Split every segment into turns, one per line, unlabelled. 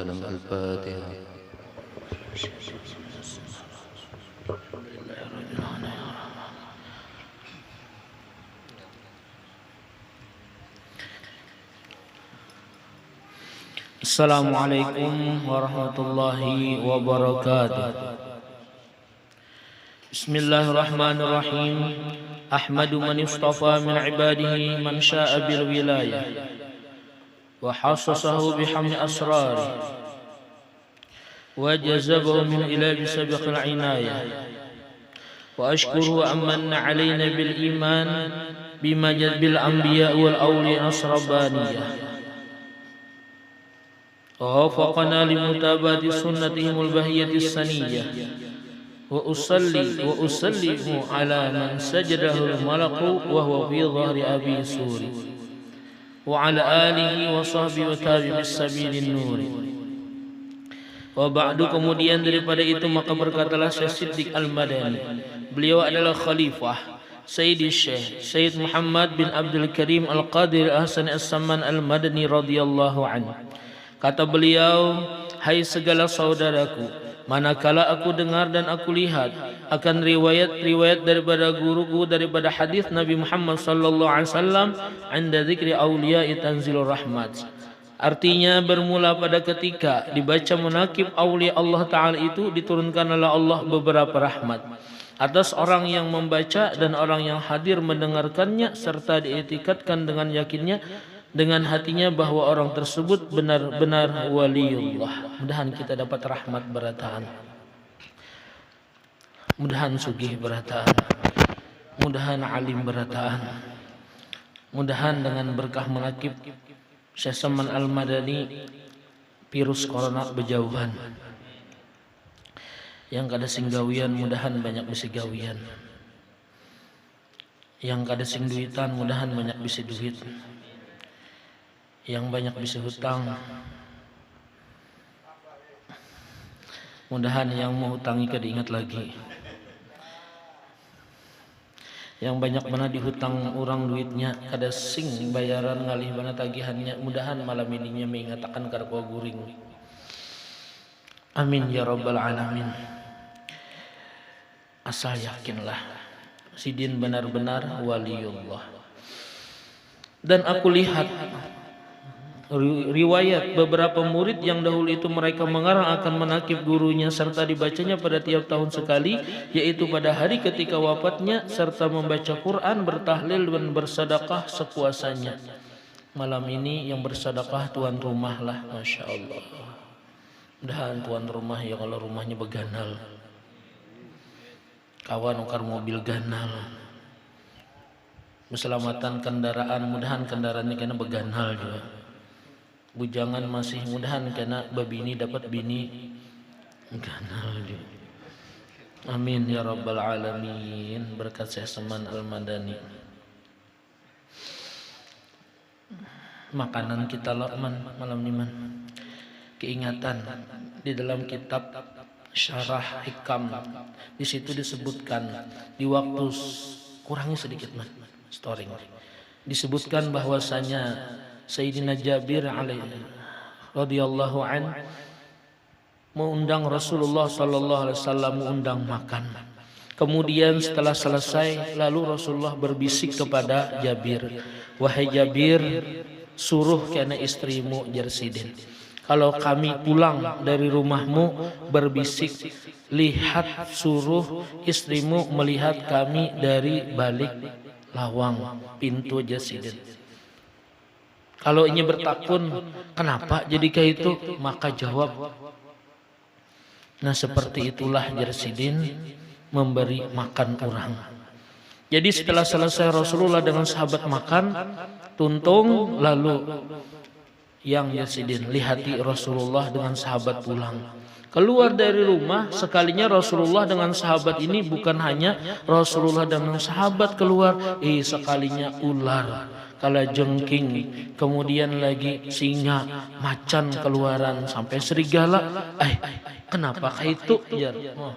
wasallam. Al-Fatihah.
Assalamualaikum warahmatullahi wabarakatuh. Bismillahirrahmanirrahim. Ahmadu man istafa min ibadihi man sya'a bil wilayah wa hassasahu bihamdi asrari wa jazabahu min ilahi sabiqil inayah wa ashkuruhu ammanna alayna bil iman bima jad bil anbiya wal awliya nasrabaniyah ووفقنا لمتابعة سنتهم البهية السنية وأسلم على من سجده الملك وهو في ظهر أبي سوري وعلى آله وصحبه وتابعين بالسبيل النور. وبعد, kemudian daripada itu maka berkatalah Syekh Siddiq Al-Madani, beliau adalah khalifah Sayyidi Syekh Sayyid Muhammad bin Abdul Karim Al-Qadir Ahsan As-Saman Al-Madani radhiyallahu anhu. Kata beliau, hai segala saudaraku, manakala aku dengar dan aku lihat akan riwayat-riwayat daripada guruku daripada hadis Nabi Muhammad sallallahu alaihi wasallam, anda zikri auliya'i tanzilur rahmat. Artinya bermula pada ketika dibaca menakib aulia Allah Ta'ala itu diturunkan oleh Allah beberapa rahmat atas orang yang membaca dan orang yang hadir mendengarkannya, serta diitikadkan dengan yakinnya dengan hatinya bahwa orang tersebut benar-benar waliullah. Mudahan kita dapat rahmat berataan, mudahan sugih berataan, mudahan alim berataan, mudahan dengan berkah menakib Syekh Saman Al-Madani virus corona berjauhan. Yang kada sing gawian mudahan banyak bisa gawian, yang kada sing duitan mudahan banyak bisa duit, yang banyak bisa hutang mudahan yang mau hutangi kada ingat lagi, yang banyak mana dihutang orang duitnya kada sing bayaran ngalih mana tagihannya, mudahan malam ininya mengatakan karko guring. Amin ya rabbal alamin. Asal yakinlah sidin benar-benar waliullah. Dan aku lihat riwayat beberapa murid yang dahulu itu mereka mengarang akan menakib gurunya serta dibacanya pada tiap tahun sekali, yaitu pada hari ketika wafatnya, serta membaca Quran, bertahlil dan bersedekah sekuasanya. Malam ini yang bersedekah tuan rumah lah, masya Allah. Mudahan tuan rumah ya kalau rumahnya beganal, kawan ukar mobil ganal, keselamatan kendaraan mudahan kendaraannya kena beganal juga. Bujangan masih mudahan kena babini dapat bini ganal juga. Amin ya rabbal alamin. Berkat Syekh Saman Al-Madani. Makanan kita lakman malam ini man. Keingatan di dalam kitab Syarah Hikam, di situ disebutkan di waktu kurangnya sedikit man story, disebutkan bahwasanya Sayyidina Jabir radhiyallahu an mengundang Rasulullah sallallahu alaihi wasallam, mengundang makan. Kemudian setelah selesai lalu Rasulullah berbisik kepada Jabir, wahai Jabir, suruh kena istrimu Jersidin, kalau kami pulang dari rumahmu berbisik, lihat suruh istrimu melihat kami dari balik lawang pintu Jersidin. Kalau ini bertakun, kenapa jadi kayak itu? Maka jawab, nah seperti itulah Jersidin memberi makan orang. Jadi setelah selesai Rasulullah dengan sahabat makan, tuntung, lalu yang Jersidin lihati Rasulullah dengan sahabat pulang. Keluar dari rumah, sekalinya Rasulullah dengan sahabat ini bukan hanya Rasulullah dengan sahabat keluar, sekalinya ular kala jengking, kemudian lagi singa, macan keluaran, sampai serigala. Kenapakah itu? Jar,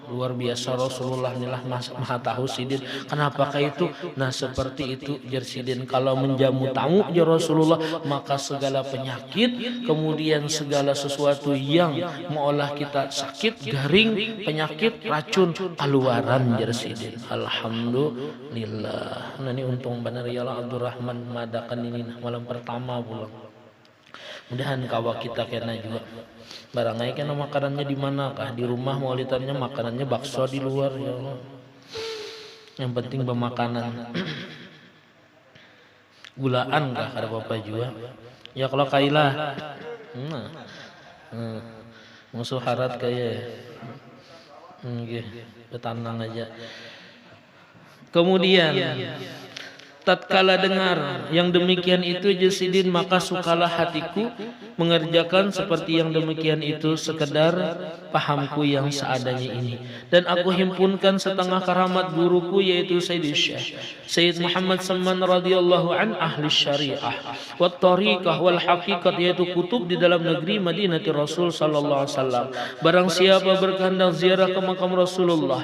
luar biasa Rasulullah nilah maha tahu sidin. Kenapakah itu? Nah seperti itu jar sidin, kalau menjamu tamu jar Rasulullah, maka segala penyakit, kemudian segala sesuatu yang mengolah kita sakit, garing, penyakit, racun, keluaran jar sidin. Alhamdulillah. Nah ini untung benar ya Abdurrahman madakan ini malam pertama pulang. Mudahan kawa kita kena juga. Barangai kena makanannya di mana kah? Di rumah maulitannya makanannya bakso di luar ya Allah. Yang penting bermakanan. Gulaan kah ada apa juga? Ya kalau kailah. Musuh harat kayak betanang aja. Kemudian tatkala dengar yang demikian itu jasidin, maka sukalah hatiku mengerjakan seperti yang demikian itu, sekedar pahamku yang seadanya ini. Dan aku himpunkan setengah karamat guruku, yaitu Sayyid Muhammad Salman radhiyallahu an, ahli syariah wa tariqah wal haqiqat, yaitu kutub di dalam negeri Madinah Rasul sallallahu alaihi wasallam. Barang siapa berkehendak ziarah ke makam Rasulullah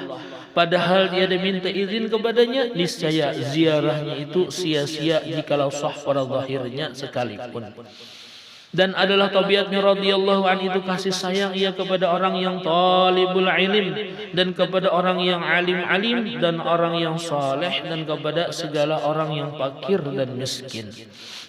padahal dia diminta izin kepadanya, niscaya ziarahnya itu sia-sia jikalau sah pada zahirnya sekalipun. Dan adalah tabiatnya radhiyallahu an itu kasih sayang ia kepada orang yang talibul ilm, dan kepada orang yang alim-alim, dan orang yang saleh, dan kepada segala orang yang fakir dan miskin.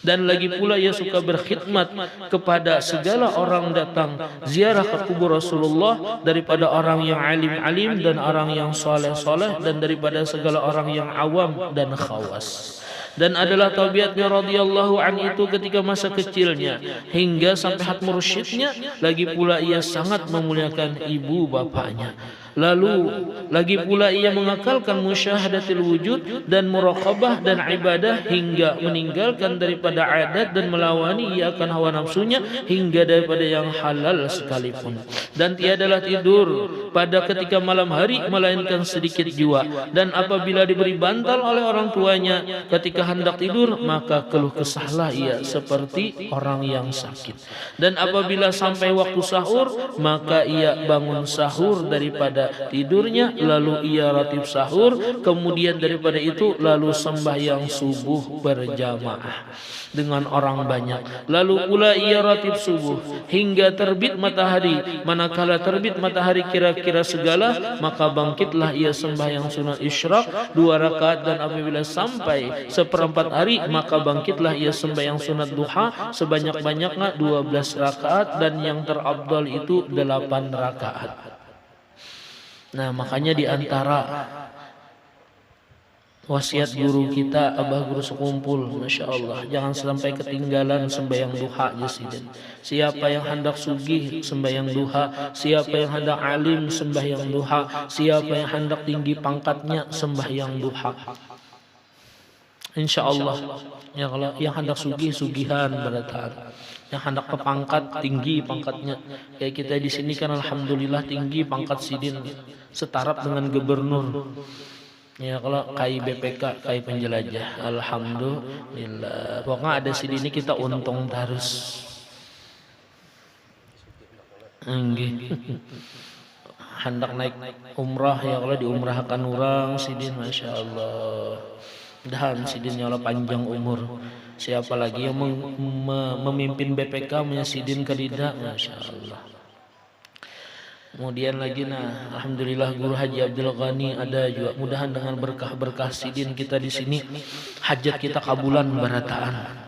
Dan lagi pula ia suka berkhidmat kepada segala orang datang ziarah ke kubur Rasulullah, daripada orang yang alim-alim dan orang yang soleh-soleh, dan daripada segala orang yang awam dan khawas. Dan adalah tabiatnya radhiyallahu an itu ketika masa kecilnya hingga sampai hat mursyidnya, lagi pula ia sangat memuliakan ibu bapaknya. Lalu lagi pula ia mengakalkan musyahadatul wujud dan muraqabah dan ibadah, hingga meninggalkan daripada adat dan melawani ia akan hawa nafsunya, hingga daripada yang halal sekalipun. Dan tiadalah tidur pada ketika malam hari melainkan sedikit jua, dan apabila diberi bantal oleh orang tuanya ketika hendak tidur, maka keluh kesahlah ia seperti orang yang sakit. Dan apabila sampai waktu sahur, maka ia bangun sahur daripada tidurnya, lalu ia ratib sahur, kemudian daripada itu lalu sembahyang subuh berjamaah dengan orang banyak. Lalu pula ia ratib subuh hingga terbit matahari. Manakala terbit matahari kira-kira segala, maka bangkitlah ia sembahyang sunat isyraq 2 rakaat, dan apabila sampai seperempat hari, maka bangkitlah ia sembahyang sunat duha sebanyak-banyaknya 12 rakaat, dan yang terabdal itu 8 rakaat. Nah makanya di antara wasiat guru kita, Abah Guru Sekumpul, Masya Allah, jangan sampai ketinggalan sembahyang duha jasidin. Siapa yang hendak sugih sembahyang duha, siapa yang hendak alim sembahyang duha, siapa yang hendak tinggi pangkatnya sembahyang duha. Insya Allah ya, kalau yang hendak sugih sugihan berataan, yang hendak ke pangkat tinggi pangkatnya. Kayak kita di sini kan alhamdulillah tinggi pangkat sidin, setaraf dengan gubernur. Ya kalau kai BPK, kai penjelajah, alhamdulillah. Pokoknya ada sidin ini kita untung terus. Hendak naik umrah ya, kalau diumrahkan orang sidin, Masya Allah. Dan sidin Allah panjang umur. Siapa lagi yang memimpin BPK punya sidin kedida, Masya Allah. Kemudian lagi alhamdulillah Guru Haji Abdul Ghani ada juga. Mudahan dengan berkah-berkah sidin kita di sini, hajat kita kabulan barataan.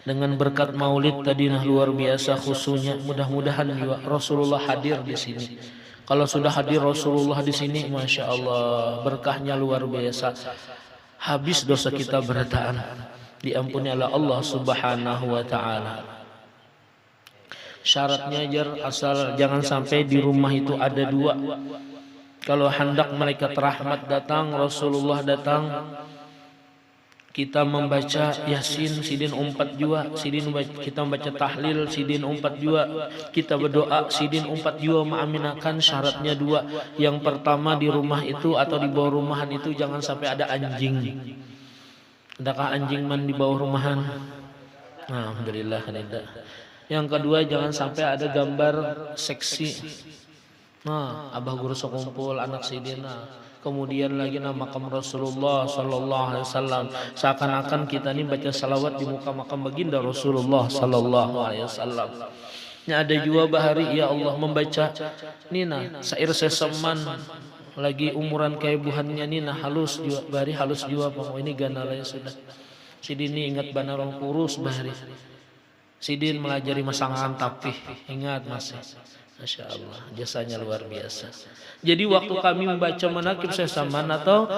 Dengan berkat maulid tadi luar biasa khususnya, mudah-mudahan juga Rasulullah hadir di sini. Kalau sudah hadir Rasulullah di sini, Masya Allah, berkahnya luar biasa. Habis dosa kita berataan, diampuni oleh Allah Subhanahu wa Ta'ala. Syaratnya asal jangan sampai di rumah itu ada 2. Kalau hendak malaikat rahmat datang, Rasulullah datang, kita membaca Yasin sidin 4 jua, kita membaca tahlil sidin 4 jua, kita berdoa sidin 4 jua mengaminakan. Syaratnya 2. Yang pertama, di rumah itu atau di bawah rumahan itu jangan sampai ada anjing. Adakah anjing man di bawah rumahan? Nah, alhamdulillah kan tidak. Yang kedua, jangan sampai ada gambar seksi. Nah, abah guru sekumpul anak sidina. Kemudian lagi nama makam Rasulullah Sallallahu Alaihi Wasallam. Seakan-akan kita ini baca salawat di muka makam baginda Rasulullah Sallallahu Alaihi Wasallam. Nya ada juga bahari ya Allah membaca nina sair seseman lagi umuran keibuhannya nina halus juga bahari halus juga pang ini ganalanya sudah. Sidini ingat bana orang kurus bahari. Sidin melajari masangan tapih ingat masih. Masya Allah, jasanya luar biasa. Jadi waktu kami membaca manakib sesaman atau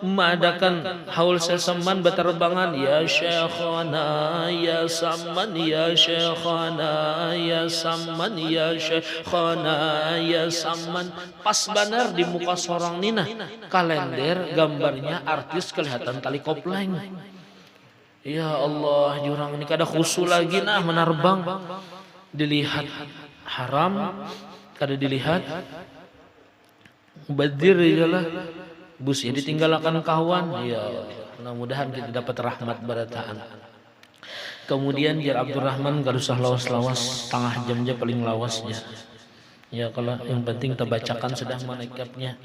mengadakan haul sesaman berterbangan, ya Syekhana, ya Saman, ya Syekhana, ya Saman, ya Syekhana, ya Saman. Pas benar di muka seorang nina, kalender gambarnya artis kelihatan tali kopling. Ya Allah, jurang ini kada khusus lagi nah menarbang. Dilihat haram, kada dilihat mubadir ialah bus ya ditinggalkan kawan. Ya mudah-mudahan kita dapat rahmat barataan. Kemudian Jar Abdurrahman gak usah lawas-lawas, setengah jam aja paling lawasnya. Ya kalau yang penting kita bacakan sudah manakibnya.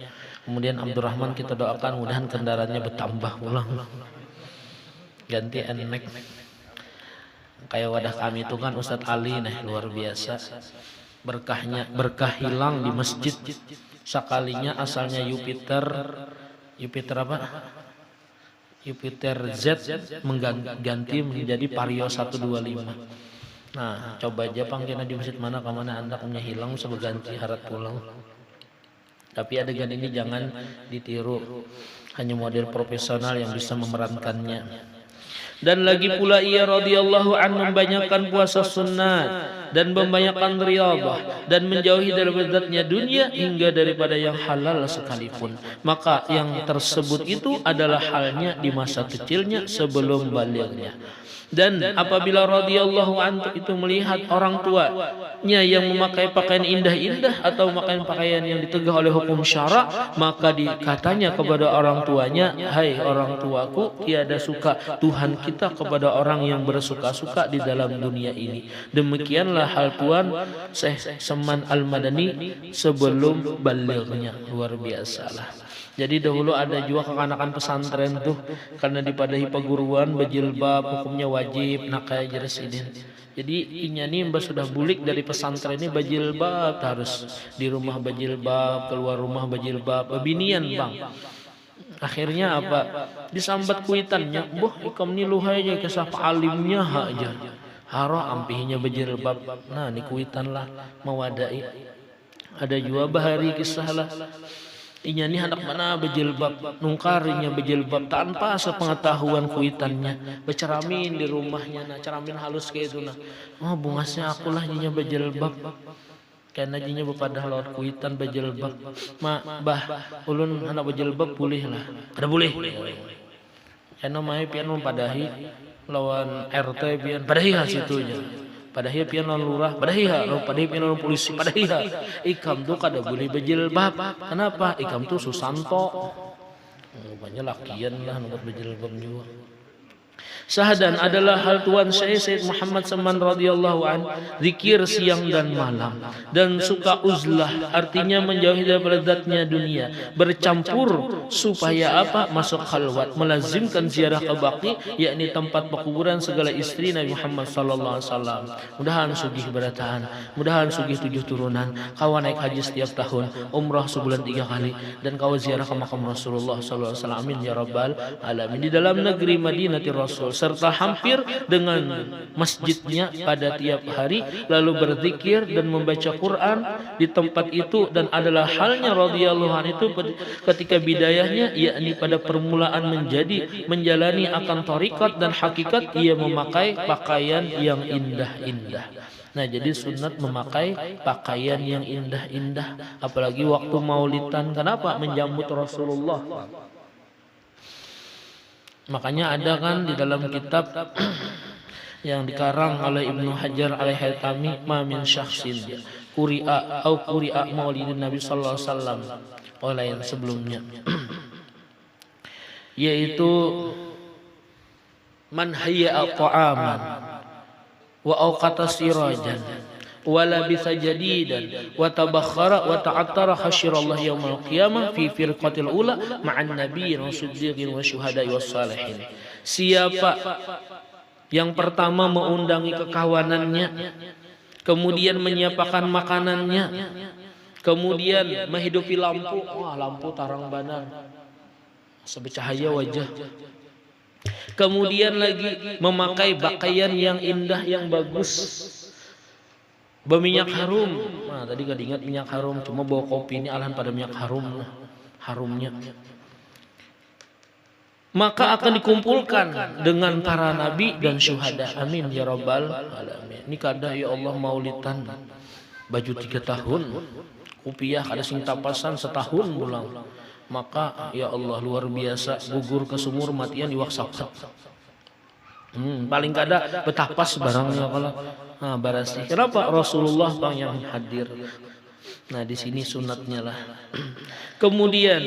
Kemudian Abdurrahman kita doakan mudahan kendaraannya bertambah ulang. Ganti enek. Kayak wadah kami itu kan Ustadz Ali nih luar biasa. Berkah hilang di masjid. Sekalinya asalnya Jupiter apa? Jupiter Z mengganti menjadi Vario 125. Nah, coba aja pangkena di masjid mana kemana Anda punya hilang bisa berganti harap pulang. Tapi adegan ini jangan ditiru. Hanya model profesional yang bisa memerankannya. Dan lagi pula ia radhiyallahu an membanyakan puasa sunnah dan membanyakan riyadhah dan menjauhi dari lezatnya dunia hingga daripada yang halal sekalipun. Maka yang tersebut itu adalah halnya di masa kecilnya sebelum balignya. Dan apabila radhiyallahu anhu itu melihat orang tuanya yang memakai pakaian indah-indah atau memakai pakaian yang ditegah oleh hukum syara, maka dikatanya kepada orang tuanya, hai orang tuaku, tiada suka Tuhan kita kepada orang yang bersuka-suka di dalam dunia ini. Demikianlah hal Tuan Syekh Saman Al-Madani sebelum balighnya. Luar biasalah. Jadi dahulu ada juga kekanakan pesantren tuh karena dipadahi perguruan bajilbab hukumnya wajib nak kayak jeresidin. Jadi inya nih mbak sudah bulik dari pesantren ini bajilbab harus di rumah bajilbab keluar rumah bajilbab bebinian bang. Akhirnya apa disambat kuitannya, boh ikam nih luhainya kesah alimnya aja. Haro ampihnya bajilbab. Nah ini kuitan lah mewadai. Ada juga bahari kisah lah. Inya ni hendak mana berjilbab, nungkarinya berjilbab tanpa sepengetahuan kuitannya, berceramin di rumahnya, nah ceramin halus kayak itu nah, oh bungasnya akulah nyinya berjilbab, karena nyinya berpadah lewat kuitan berjilbab, bah ulun hendak berjilbab pulih lah, ada boleh, karena mai pian mempadahi lawan RT pian padahi hasitunya. Padahal pian non lurah, padahal pian non polisi, padahal ikam tuh kada boleh berjilbab. Kenapa? Ikam tuh Susanto. Banyak lakian lah nomor berjilbab juga. Syahadan adalah hal Tuan Syekh Muhammad Saman radhiyallahu an, zikir siang dan malam dan suka uzlah artinya menjauhi dari lezatnya dunia, bercampur supaya apa? Masuk khalwat, melazimkan ziarah ke baqi yakni tempat pekuburan segala istri Nabi Muhammad sallallahu alaihi wasallam. Mudahan sugih berataan, mudahan sugih 7 turunan, kawan naik haji setiap tahun, umrah sebulan 3 kali dan kawan ziarah ke makam Rasulullah sallallahu alaihi wasallam. Amin ya rabbal alamin. Di dalam negeri Madinatul Rasul serta hampir dengan masjidnya pada tiap hari lalu berzikir dan membaca Quran di tempat itu dan adalah halnya radhiyallahu anhu itu ketika bidayahnya yakni pada permulaan menjalani akan tarikat dan hakikat ia memakai pakaian yang indah-indah. Nah jadi sunat memakai pakaian yang indah-indah apalagi waktu maulidan. Kenapa? Menjambut Rasulullah. Makanya ada kan di dalam kitab yang dikarang oleh Ibnu Hajar Al-Haytami, ma min syakhsin quri'a au quri'a maulidin Nabi sallallahu alaihi wasallam oleh yang sebelumnya, yaitu man hayya ta'aman wa awqata sirajan wa labisa jadidan wa tabakhara wa ta'attara hasyirallah yaumal qiyamah fi firqatil ula ma'an nabiyyin wa siddiqin wa syuhada'i was salihin. Siapa yang pertama mengundangi kekawanannya, kemudian menyiapkan makanannya, kemudian menghidupi lampu, wah lampu tarang banar sebecahaya wajah, kemudian lagi memakai pakaian yang indah yang bagus, berminyak harum. Nah tadi gak diingat minyak harum, cuma bawa kopi ini alahan pada minyak harum, harumnya. Maka akan dikumpulkan dengan para nabi dan syuhada. Amin ya rabbal alamin. Ini kada ya Allah maulidan baju 3 tahun, kopiah kada sing tapasan setahun pulang. Maka ya Allah luar biasa, gugur ke sumur matian di waksapat. Paling kada betapas barangnya kalau barasi. Kenapa Rasulullah yang hadir? Nah di sini sunatnya lah. Kemudian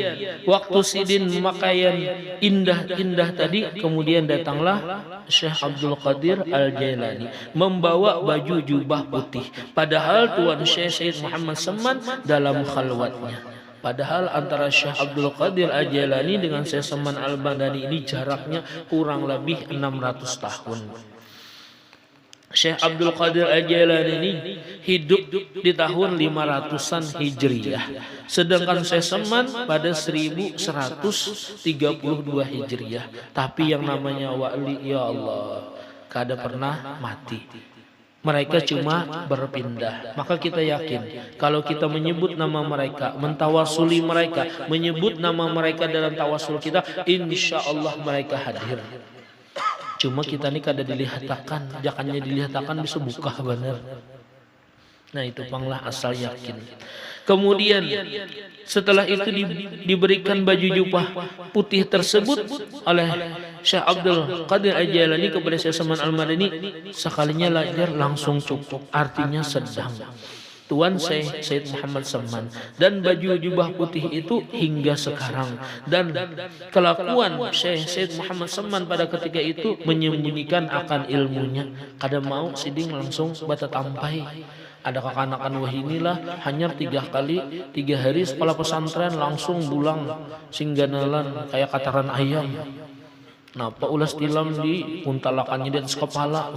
waktu sidin pakaian indah-indah tadi, kemudian datanglah Syekh Abdul Qadir Al-Jailani membawa baju jubah putih. Padahal Tuan Syekh Said Muhammad Saman dalam khalwatnya. Padahal antara Syekh Abdul Qadir Al-Jailani dengan Syekh Saman Al-Badani ini jaraknya kurang lebih 600 tahun. Syekh Abdul Qadir Al-Jailani ini hidup di tahun 500-an Hijriyah. Sedangkan Syekh Saman pada 1132 Hijriyah. Tapi yang namanya wali ya Allah kada pernah mati. Mereka cuma berpindah. Maka kita yakin kalau kita menyebut nama mereka, mentawasuli mereka, menyebut nama mereka dalam tawasul kita, insya Allah mereka hadir. Cuma kita ini kada dilihatakan, jakannya dilihatakan bisa buka benar. Nah itu panglah asal yakin. Kemudian setelah itu diberikan baju jubah putih tersebut oleh Syekh Abdul Qadir Al-Jailani kepada Syekh Saman Al-Madani. Sekalinya lajar langsung cukup, artinya sedang. Tuan Syed Muhammad Saman, dan baju jubah putih itu hingga sekarang. Dan kelakuan Syed Muhammad Saman pada ketika itu menyembunyikan akan ilmunya. Kada mau siding langsung bata tampai. Ada kekanakan wah inilah hanya 3 kali 3 hari sekolah pesantren langsung bulang singganalan kayak kataran ayam. Napa ulas tilam di puntalakannya di atas kepala,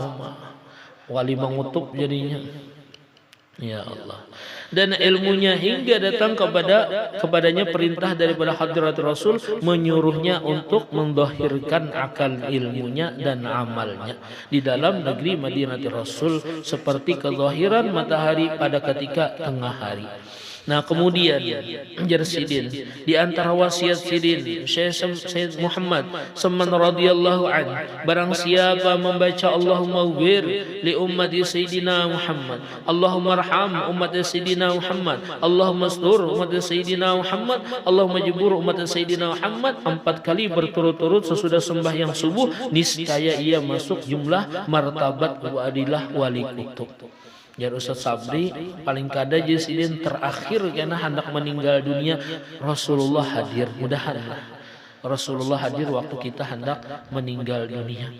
wali mengutuk jadinya. Ya Allah. Dan ilmunya hingga datang kepadanya perintah daripada hadirat Rasul menyuruhnya untuk mendahirkan akal ilmunya dan amalnya di dalam negeri Madinatul Rasul seperti kezahiran matahari pada ketika tengah hari. Nah kemudian Sidin di antara wasiat Sidin Syekh Muhammad Saman radhiyallahu an, barang siapa membaca Allahumma wir li ummati Sayyidina Muhammad, Allahumma arham ummati Sayyidina Muhammad, Allahumma astur ummati Sayyidina Muhammad, Allahumma jibur ummati Sayyidina Muhammad 4 kali berturut-turut sesudah sembahyang subuh, niscaya ia masuk jumlah martabat wa adilah wali kutub. Jar Ustaz Sabri paling kada Sidin terakhir karena hendak meninggal dunia Rasulullah hadir. Mudahanlah Rasulullah hadir waktu kita hendak meninggal dunia.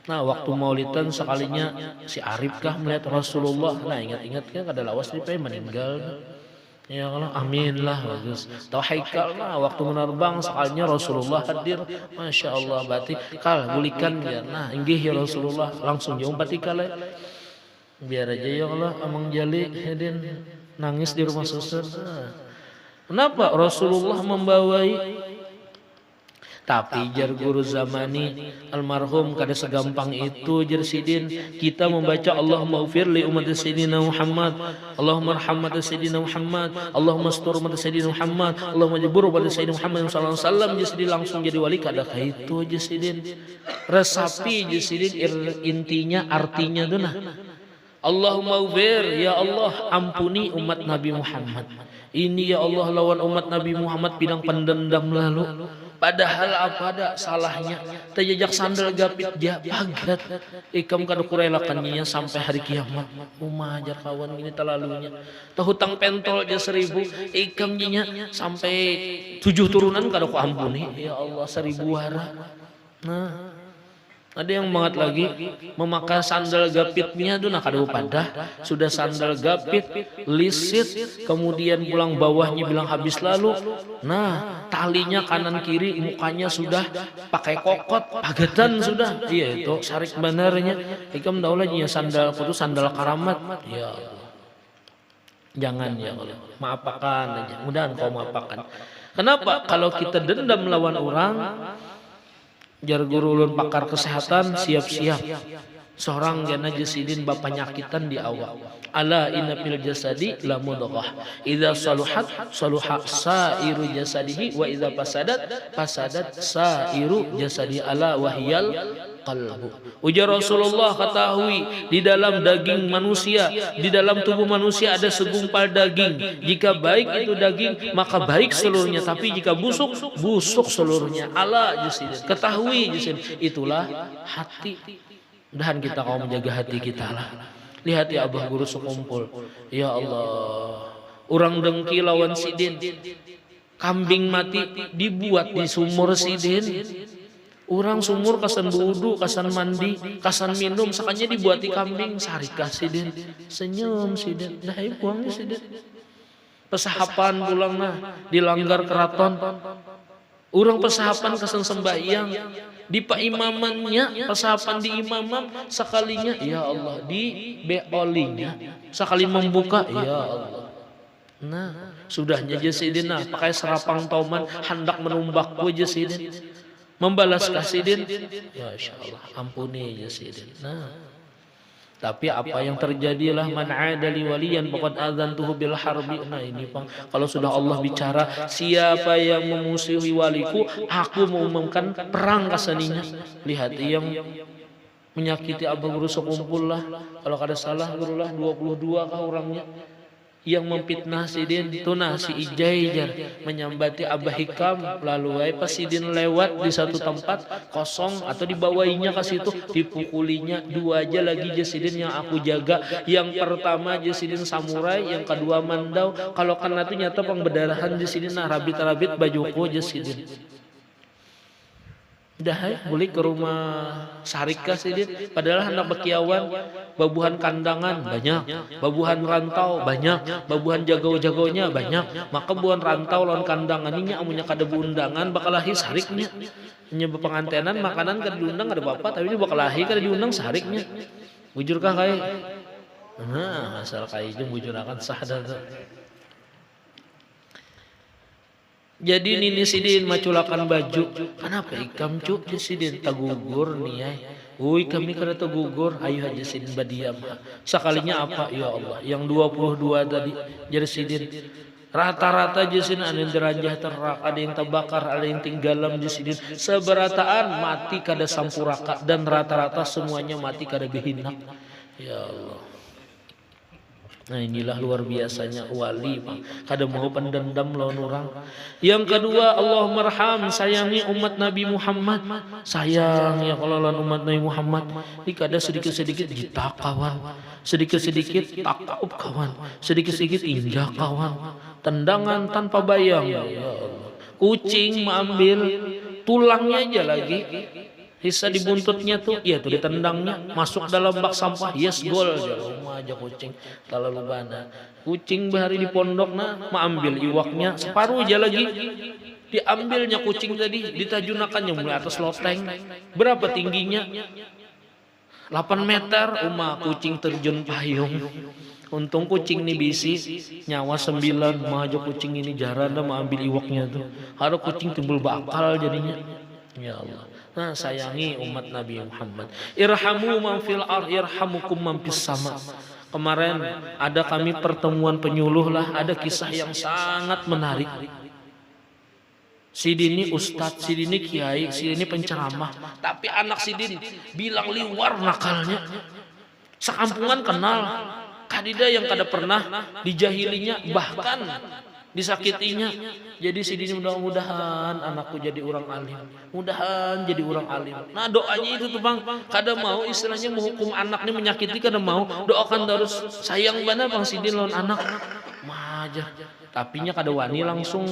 Nah waktu maulidan sekalinya si Arif kah melihat Rasulullah. Nah ingat-ingat kan kada lawas nih meninggal. Ya Allah amin lah bagus. Tahu Haikal lah waktu menerbang sekalinya Rasulullah hadir. Masya Allah berarti kal bulikan dia. Nah inggih ya Rasulullah langsung jauh batikal. Biar aja ya Allah amang jali Hedin nangis di rumah suster. Kenapa Rasulullah membawai? Tapi jar guru zamani almarhum kada segampang itu jar Sidin. Kita membaca Allahumma ufir li umat Sayyidina Muhammad, Allahumma arham umat Sayyidina Muhammad, Allahumma astur umat Sayyidina Muhammad, Allahumma jabur umat Sayyidina Muhammad sallallahu alaihi wasallam. Jadi langsung jadi wali kada itu aja Sidin. Resapi aja Sidin intinya artinya tuh nah. Allahumma ufir ya Allah ampuni umat Nabi Muhammad. Ini ya Allah lawan umat Nabi Muhammad bidang pendendam lalu. Padahal apa ada salahnya? Terjejak sandal gapit dia pagat. Ikam kada kurelakannya sampai hari kiamat. Umajar kawan ini terlalunya. Hutang pentol aja 1000. Ikam nya sampai 7 turunan kada ku ampuni. Ya Allah 1000 wara. Nah Ada yang banget lagi memakai sandal gapitnya tuh, nah kada padah sudah sandal gapit lisit, kemudian pulang bawahnya bilang habis lalu, nah talinya kanan kiri, mukanya sudah pakai kokot pagetan sudah, iya itu sarik banarnya ikam daulahnya sandal itu sandal karamat. Ya jangan ya Allah, maapakan aja, mudahan kau maapakan. Kenapa? Kalau kita dendam melawan orang, jar guru ulun pakar kesehatan, siap-siap seorang jana jasidin bapak nyakitan di awak. Ala inna fil jasadi la mudghah idza saluhat saluha sairu jasadihi wa idza fasadat sairu jasadi ala wahyal qalbu. Ujar Rasulullah, ketahui di dalam daging manusia, di dalam tubuh manusia ada segumpal daging. Jika baik itu daging maka baik seluruhnya, tapi jika busuk busuk seluruhnya. Ala jasidin, ketahui jasidin, itulah hati. Mudahan kita kau menjaga hati kita lah. Lihat ya abah guru sekumpul, ya Allah, orang dengki lawan sidin, kambing mati dibuat di sumur sidin. Orang sumur kasan budu, kasan mandi, kasan minum, sakanya dibuat di kambing, sarikah sidin, senyum sidin, dah buangnya sidin. Pesahapan pulang nah, dilanggar keraton. Orang pesahapan kesan sembahyang di paimamannya, pesahapan di imamam sekalinya, ya Allah, di beolinya sekali membuka, ya Allah. Nah sudahnya jasidin nah pakai serapang tauman hendak menumbakku jasidin, membalas kasidin, ya insya Allah ampuni jasidin. Nah tapi apa yang terjadilah, man adali waliyan faqad adzantuhu bil harbi. Nah ini Bang, kalau sudah Allah bicara siapa yang memusuhi waliku, aku mengumumkan perang kasaninya. Lihat yang menyakiti abah guru sekumpul lah, kalau kada salah guru lah 22 kah orangnya yang memfitnah sidin itu. Nah si Ijai jar menyambati abah hikam, lalu pas sidin lewat di satu tempat kosong atau dibawainya ke situ, dipukulinya dua aja lagi jasidin yang aku jaga. Yang pertama jasidin samurai, yang kedua mandau. Kalau kena itu nyata pengbedarahan jasidin, nah rabit-rabit bajuku jasidin. Dah boleh ke rumah sarika sidin, padahal hendak bekiawan, babuhan kandangan banyak, babuhan rantau banyak, babuhan jagau-jagaunya banyak. Maka buhan rantau lawan kandangan ini amunya kada undangan bakal lahir sariknya. Hanya pengantenan makanan kada diundang ada apa, tapi ini bakal lahir kada diundang sariknya. Bujurkah kai? Nah asal kai itu bujur akan sah dah. Jadi nini sidin maculakan baju, kenapa ikam cuk jasidin tagugur nih ya. Uy kami kada tagugur, ayo aja sidin badiam. Sekalinya apa ya Allah, yang 22 tadi jadi sidin rata-rata jasidin ada yang derajah terak, ada yang terbakar, ada yang tinggalam jasidin. Seberataan mati kada sampuraka, dan rata-rata semuanya mati kada gehinak. Ya Allah. Nah inilah luar biasanya wali Bang, kada mau pendendam lawan orang. Yang kedua, Allah merham, sayangi umat Nabi Muhammad. Sayang ya kalau lawan umat Nabi Muhammad, ini kada sedikit-sedikit gitak kawan, sedikit-sedikit takub kawan, sedikit-sedikit injak kawan, tendangan tanpa bayang. Ya Allah. Kucing mengambil tulangnya aja lagi, hisa di buntutnya tuh, ya tuh ditendangnya masuk dalam bak sampah, yes gol aja kucing terlalu bana. Kucing bahari di pondok nah mengambil iwaknya separuh aja lagi, diambilnya kucing tadi ditajunakannya mulai atas loteng. Berapa tingginya? 8 meter. Kucing terjun payung. Untung kucing ini bisi, nyawa 9, maju kucing ini jarang dah mengambil iwaknya tuh. Harus kucing timbul bakal jadinya. Ya Allah. Nah sayangi umat Nabi Muhammad. Irhamu man fil ardh yarhamukum man fis sama. Kemarin ada kami pertemuan penyuluh lah, ada kisah yang sangat menarik. Sidin ini ustadz, Sidin ini kiai, Sidin ini penceramah, tapi anak Sidin bilang liwar nakalnya. Sekampungan kenal, kadida yang kada pernah dijahilinya, bahkan disakitinya. Jadi Sidin mudah-mudahan anakku jadi orang alim, mudahan jadi orang alim. Nah doanya itu tuh Bang, kada mau istilahnya menghukum anak ini, menyakiti kada mau, doakan terus. Sayang bana Bang Sidin lawan anak. Mah aja. Tapinya kada wani langsung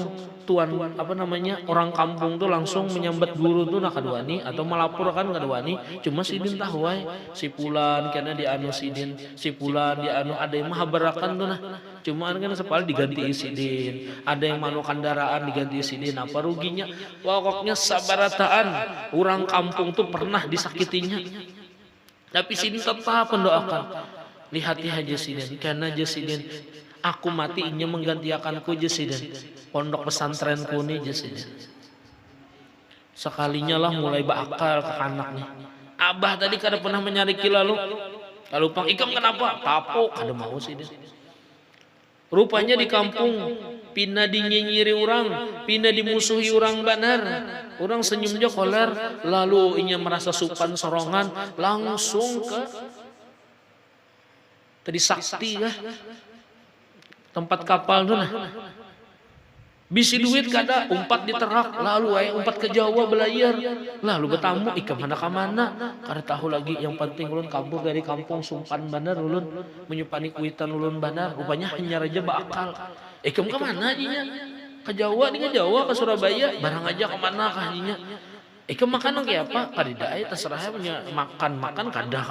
tuan apa namanya orang kampung tuh langsung menyambat guru tuh nah kada wani atau melapor kan kada wani. Cuma sidin tahu wae si pulan karena dianu sidin, si pulan dianu ada yang mahabarakan tuh nah. Cuma kan sepal diganti sidin, ada yang manu kendaraan diganti sidin. Apa ruginya? Pokoknya sabarataan orang kampung tuh pernah disakitinya. Tapi sidin tetap mendoakan. Lihati aja sidin karena Jesiden aku mati inya menggantiakanku Jesiden pondok pesantrenku nih Jesiden. Sekalinya lah mulai bakal ke anaknya. Abah tadi kada pernah menyariki lalu kalau pang ikam kenapa? Tapo kada mau sidin. Rupanya di kampung pina dinyinyiri orang, pina dimusuhi orang banar. Orang senyumnya koler lalu inya merasa supan sorongan langsung ke tadi sakti lah tempat kapal tuh nah bisi duit kada umpat di terak lalu umpat ke Jawa belayar lalu bertamu ikam mana ke mana kada tahu lagi yang penting ulun kabur dari kampung sumpan banar ulun menyupani kuitan ulun banar rupanya hanya raja bakal ikam ke mana ajinya ke Jawa ke Surabaya barang aja ke mana kahinya ikam makan kayak apa? Kadidai terserah punya makan kada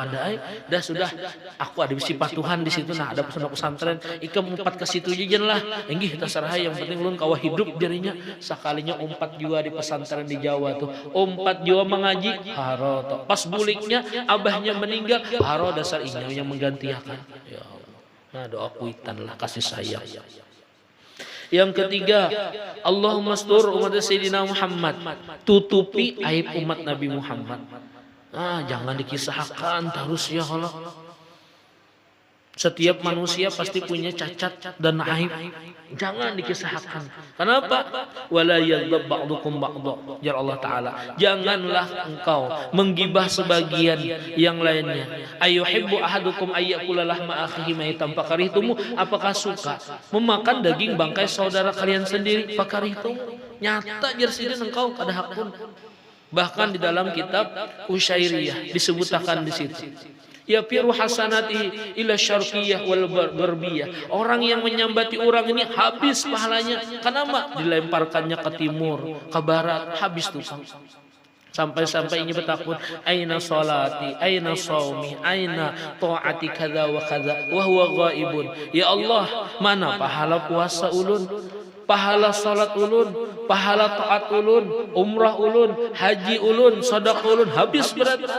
dah sudah aku ada sifat Tuhan di situ nah ada pondok pesantren ikam umpat ke situ aja lah enggih terserah yang penting ulun kawa hidup jadinya sekalinya umpat juga di pesantren di Jawa tuh umpat juga mengaji haro toh pas buliknya abahnya meninggal haro dasar inya yang menggantikan ya Allah nah doa kuitan lah kasih sayang. Yang ketiga, Allahumma astur umat Sayyidina Muhammad, tutupi aib umat Nabi Muhammad. Jangan dikisahkan terus ya Allah. Setiap manusia pasti punya cacat dan aib. Jangan dikisahkan. Kenapa? Wala yaghdab ba'dukum ba'dha. Jar Allah Ta'ala. Janganlah engkau menggibah sebagian yang lainnya. Ayuhibbu ahadukum ayyakula lahma akhihi maitan fakarihtumu. Apakah suka memakan daging bangkai saudara kalian sendiri? Fakarihtumu. Nyata jar sidin engkau kada hak pun. Bahkan di dalam kitab Usyairiyah disebutkan di situ. Ya firu hasanati ila syarqiyah wal garbiyah. Orang yang menyambati orang ini habis pahalanya. Kenapa? Dilemparkannya ke timur, ke barat, habis tuh. Sampai-sampai ini bertakun, aina salati, aina saumi, aina taati kadza wa kadza wa huwa ghaibun. Ya Allah, mana pahala puasa ulun? Pahala salat ulun, pahala taat ulun, umrah ulun, haji ulun, sedekah ulun habis beratan.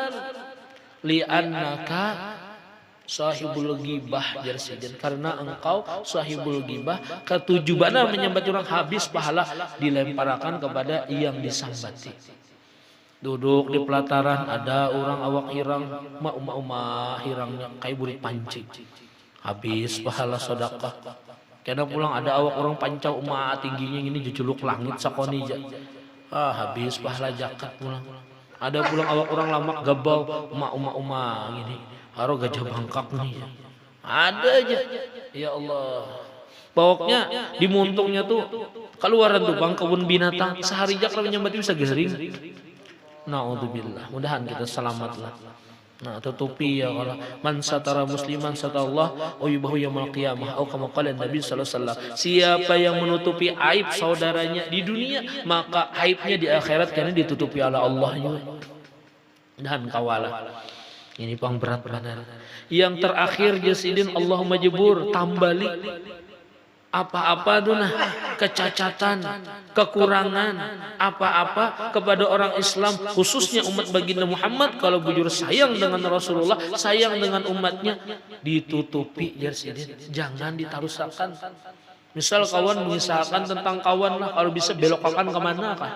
Li'annaka sahibul ghibah jar sidin karena engkau sahibul ghibah ketujuannya menyambat orang habis pahala dilemparkan kepada yang disambati. Duduk di pelataran ada orang awak hirang ma hirangnya kayak burit pancing habis pahala sedekah. Kena pulang ada awak orang pancau tingginya ini jejuluk langit sakoni habis pahala zakat pulang. Ada pulang awak orang lamak gabau uma gini haro gajah bangkak nih ada aja ya Allah pokoknya di muntungnya tuh keluaran tuh bang kebun binatang sehari jak menyambati bisa gering naudzubillah mudahan kita selamat lah. Nah tutupi ya Allah man satara musliman satallah uyubahu yaumil qiyamah atau kama qala Nabi sallallahu alaihi wasallam siapa yang menutupi aib saudaranya di dunia maka aibnya di akhirat karena ditutupi oleh Allah juga dan kawalah ini pang berat benar. Yang terakhir jasidin Allahumma jebur tambali apa-apa dunah kecacatan, kekurangan, apa-apa kepada orang Islam khususnya umat baginda Muhammad kalau bujur sayang dengan Rasulullah, sayang dengan umatnya ditutupi jar sidin, jangan ditarusakan. Misal kawan mengisahkan tentang kawan lah kalau bisa belokkan kemana kah?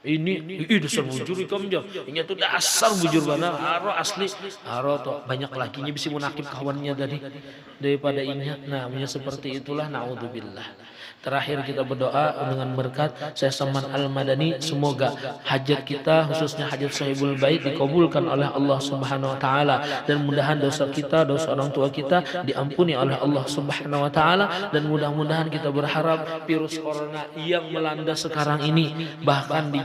Ini dasar bujur ikam jam. Ini tuh dasar bujur benar. Haro asli. Haro tuh banyak lakinya bisa munakib kawannya daripada ini. Nah, seperti itulah naudzubillah. Terakhir kita berdoa dengan berkat Syekh Salman Al-Madani semoga hajat kita khususnya hajat sahibul bait dikabulkan oleh Allah Subhanahu wa taala dan mudahan dosa kita, dosa orang tua kita diampuni oleh Allah Subhanahu wa taala dan mudah-mudahan kita berharap virus corona yang melanda sekarang ini bahkan di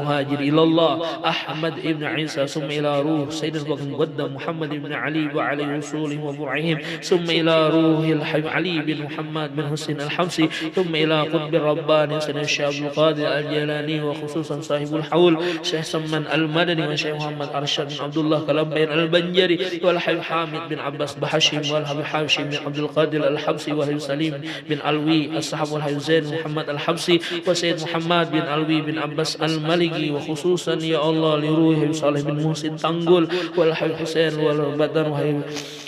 المهاجر إلى الله أحمد ابن عيسى ثم إلى روح سيد المقدم محمد بن علي وعلى رسولهم وبرعهم ثم إلى روح الحبيب علي بن محمد بن حسين الحمصي ثم إلى قطب الرباني سيدنا الشيخ عبد القادر الجيلاني وخصوصا صاحب الحول شيخ سمن المدني وشيخ محمد أرشد بن عبد الله كلبين البنجري والحبيب حامد بن عباس بحشيم والحبيب حاشم بن عبد القادر الحبسي والحبيب سليم بن علوي الصحاب والحبيب زين محمد الحبسي وسيد محمد بن علوي بن عباس الملكي وخصوصا يا الله لروح صالح بن محسن تنقل والحبيب حسين والبدن وحبيب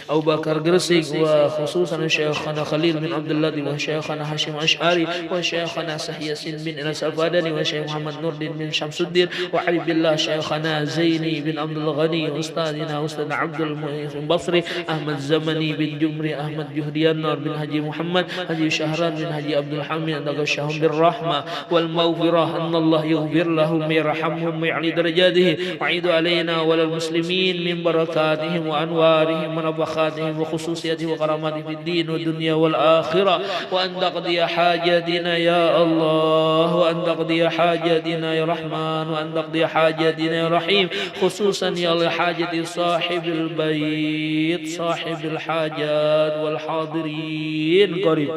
أبو بكر قرسي وخصوصا شيخنا خليل بن عبد الله وشيخنا هاشم أشعري وشيخنا سحي ياسين بن أنس الفادني وشيخ محمد نور الدين بن شمس الدين وحبيب الله شيخنا زيني بن عبد الغني وأستاذنا أستاذ عبد المؤيس البصري أحمد زمني بن جمري أحمد جهدي النار بن هجي محمد هجي شهران بن هجي عبد الحميد نقشهم بالرحمة والمغفرة أن الله يغفر لهم ويرحمهم ويعلي درجاتهم وعيد علينا وللمسلمين من بركاتهم وأنوارهم ونبخاتهم وخصوصياتهم وكراماتهم في الدين والدنيا والآخرة وأن تقضي حاجاتنا يا الله وأن تقضي حاجاتنا يا رحمن وأن تقضي حاجاتنا يا رحيم خصوصا يا حاجة صاحب البيت صاحب الحاجات والحاضرين قريب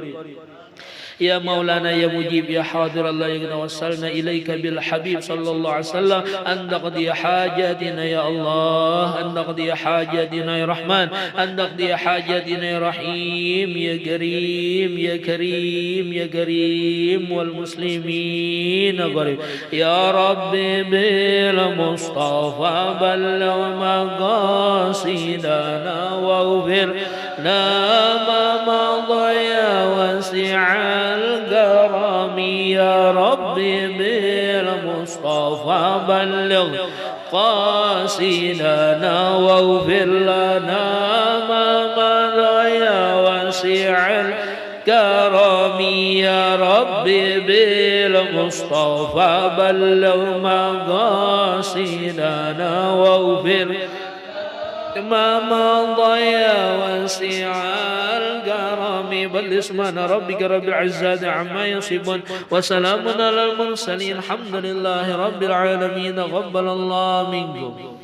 يا مولانا يا مجيب يا حاضر الله يقنا وصلنا إليك بالحبيب صلى الله عليه وسلم أن تقضي حاجاتنا يا الله أن تقضي حاجاتنا يا رحمن أن تقضي حاجاتنا يا رحيم يا كريم يا كريم يا كريم والمسلمين قريب يا ربي بالمصطفى بلغ مقاصدنا واغفر لنا ما مضى يا واسع الكرم يا ربي بالمصطفى بلغ قاصدنا واغفر لنا ما مضى يا واسع الكرم يا ربي بالمصطفى بلغ مقاصدنا واغفر ما مضى يا واسع الكرم بل اسمنا ربك رب العزة عما يصفون وسلام على المرسلين الحمد لله رب العالمين تقبل الله منكم.